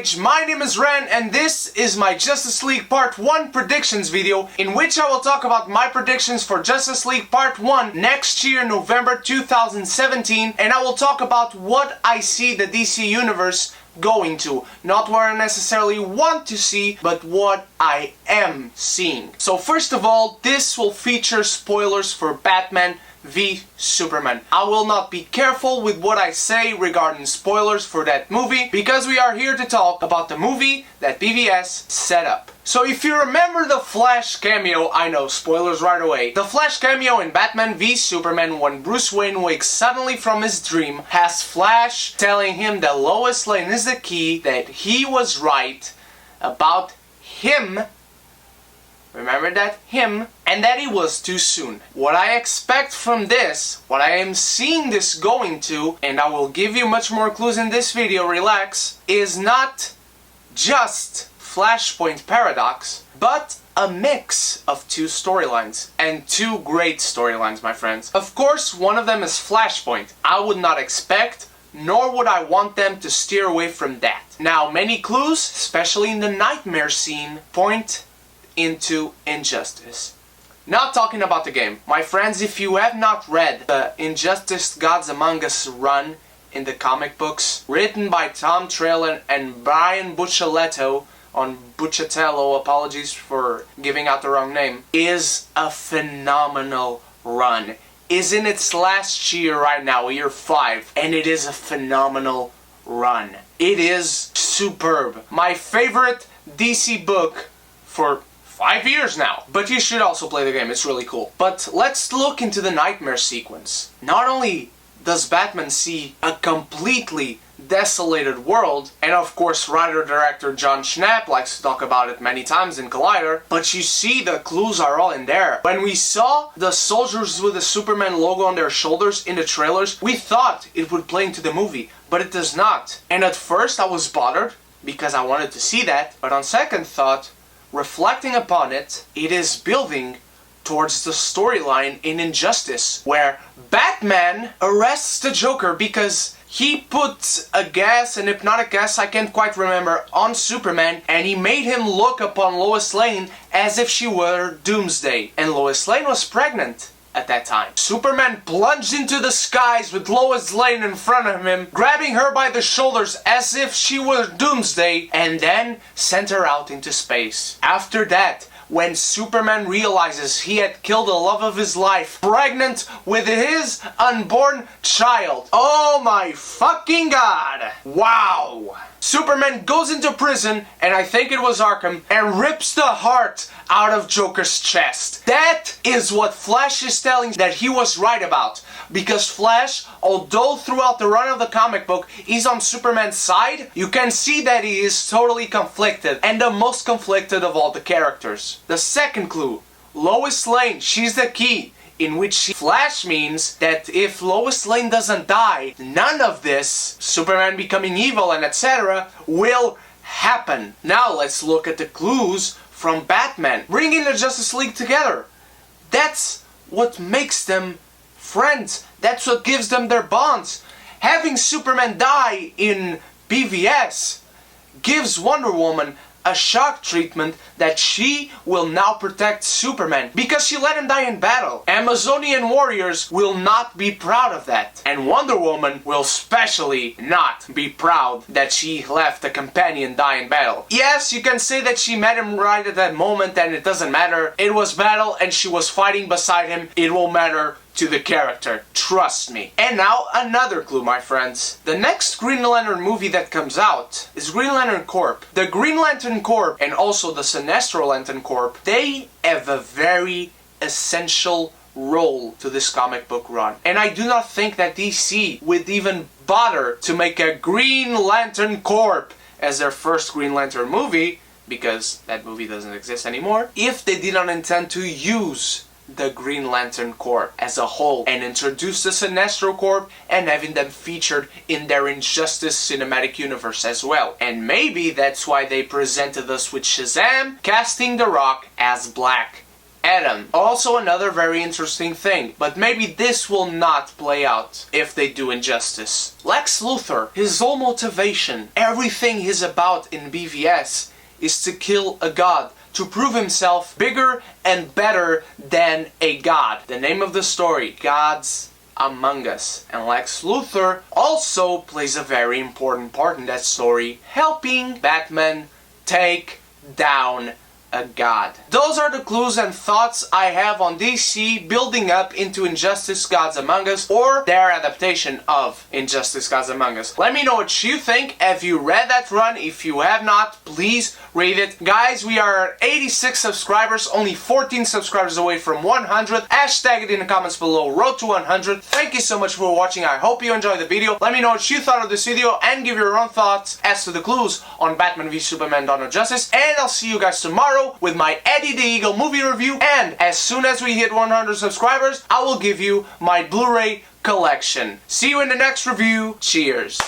page, my name is Ren and this is my Justice League Part 1 predictions video in which I will talk about my predictions for Justice League Part 1 next year, November 2017, and I will talk about what I see the DC Universe going to. Not what I necessarily want to see, but what I am seeing. So first of all, this will feature spoilers for Batman v Superman. I will not be careful with what I say regarding spoilers for that movie, because we are here to talk about the movie that BVS set up. So if you remember the Flash cameo, I know, spoilers right away. The Flash cameo in Batman v Superman, when Bruce Wayne wakes suddenly from his dream, has Flash telling him that Lois Lane is the key, that he was right about him. Remember that? Him. And that it was too soon. What I expect from this, what I am seeing this going to, and I will give you much more clues in this video, relax, is not just Flashpoint paradox, but a mix of two storylines. And two great storylines, my friends. Of course, one of them is Flashpoint. I would not expect, nor would I want them to steer away from that. Now, many clues, especially in the nightmare scene, point into Injustice. Not talking about the game. My friends, if you have not read the Injustice Gods Among Us run in the comic books, written by Tom Trailer and Brian Buccellato, apologies for giving out the wrong name, is a phenomenal run. Is in its last year right now, year 5, and it is a phenomenal run. It is superb. My favorite DC book for 5 years now. But you should also play the game, it's really cool. But let's look into the nightmare sequence. Not only does Batman see a completely desolated world, and of course writer-director John Schnapp likes to talk about it many times in Collider, but you see the clues are all in there. When we saw the soldiers with the Superman logo on their shoulders in the trailers, we thought it would play into the movie, but it does not. And at first I was bothered, because I wanted to see that, but on second thought, reflecting upon it, it is building towards the storyline in Injustice, where Batman arrests the Joker because he put a gas, an hypnotic gas, I can't quite remember, on Superman, and he made him look upon Lois Lane as if she were Doomsday. And Lois Lane was pregnant at that time. Superman plunged into the skies with Lois Lane in front of him, grabbing her by the shoulders as if she were Doomsday, and then sent her out into space. After that, when Superman realizes he had killed the love of his life, pregnant with his unborn child. Oh my fucking god! Wow! Superman goes into prison, and I think it was Arkham, and rips the heart out of Joker's chest. That is what Flash is telling that he was right about. Because Flash, although throughout the run of the comic book he's on Superman's side, you can see that he is totally conflicted, and the most conflicted of all the characters. The second clue, Lois Lane, she's the key. In which Flash means that if Lois Lane doesn't die, none of this, Superman becoming evil and etc., will happen. Now let's look at the clues from Batman, bringing the Justice League together. That's what makes them friends. That's what gives them their bonds. Having Superman die in BVS gives Wonder Woman a shock treatment that she will now protect Superman because she let him die in battle. Amazonian warriors will not be proud of that, and Wonder Woman will especially not be proud that she left a companion die in battle. Yes, you can say that she met him right at that moment and it doesn't matter. It was battle and she was fighting beside him. It will matter to the character, trust me. And now another clue, my friends. The next Green Lantern movie that comes out is Green Lantern Corp. The Green Lantern Corp and also the Sinestro Lantern Corp, they have a very essential role to this comic book run. And I do not think that DC would even bother to make a Green Lantern Corp as their first Green Lantern movie, because that movie doesn't exist anymore, if they did not intend to use the Green Lantern Corps as a whole and introduce the Sinestro Corps and having them featured in their Injustice cinematic universe as well. And maybe that's why they presented us with Shazam casting The Rock as Black Adam. Also another very interesting thing, but maybe this will not play out if they do Injustice. Lex Luthor, his whole motivation, everything he's about in BVS is to kill a god, to prove himself bigger and better than a god. The name of the story, Gods Among Us. And Lex Luthor also plays a very important part in that story, helping Batman take down a god. Those are the clues and thoughts I have on DC building up into Injustice Gods Among Us, or their adaptation of Injustice Gods Among Us. Let me know what you think. Have you read that run? If you have not, please read it. Guys, we are 86 subscribers, only 14 subscribers away from 100. Hashtag it in the comments below, road to 100. Thank you so much for watching. I hope you enjoyed the video. Let me know what you thought of this video and give your own thoughts as to the clues on Batman v Superman: Dawn of Justice. And I'll see you guys tomorrow with my Eddie the Eagle movie review, and as soon as we hit 100 subscribers, I will give you my Blu-ray collection. See you in the next review. Cheers.